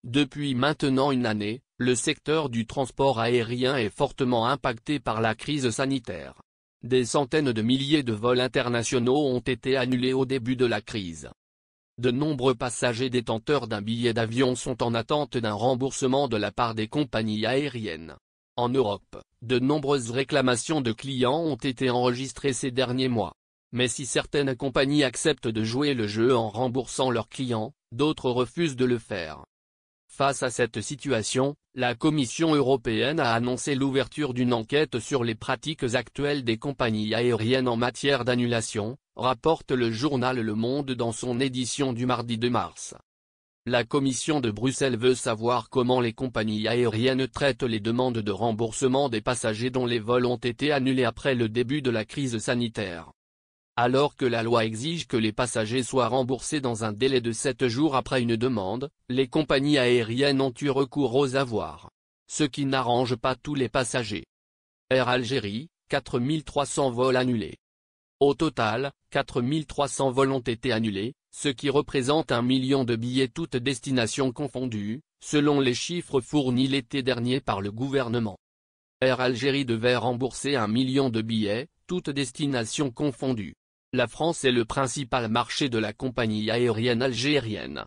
Depuis maintenant une année, le secteur du transport aérien est fortement impacté par la crise sanitaire. Des centaines de milliers de vols internationaux ont été annulés au début de la crise. De nombreux passagers détenteurs d'un billet d'avion sont en attente d'un remboursement de la part des compagnies aériennes. En Europe, de nombreuses réclamations de clients ont été enregistrées ces derniers mois. Mais si certaines compagnies acceptent de jouer le jeu en remboursant leurs clients, d'autres refusent de le faire. Face à cette situation, la Commission européenne a annoncé l'ouverture d'une enquête sur les pratiques actuelles des compagnies aériennes en matière d'annulation, rapporte le journal Le Monde dans son édition du mardi 2 mars. La Commission de Bruxelles veut savoir comment les compagnies aériennes traitent les demandes de remboursement des passagers dont les vols ont été annulés après le début de la crise sanitaire. Alors que la loi exige que les passagers soient remboursés dans un délai de 7 jours après une demande, les compagnies aériennes ont eu recours aux avoirs. Ce qui n'arrange pas tous les passagers. Air Algérie, 4300 vols annulés. Au total, 4300 vols ont été annulés, ce qui représente 1 million de billets toutes destinations confondues, selon les chiffres fournis l'été dernier par le gouvernement. Air Algérie devait rembourser 1 million de billets, toutes destinations confondues. La France est le principal marché de la compagnie aérienne algérienne.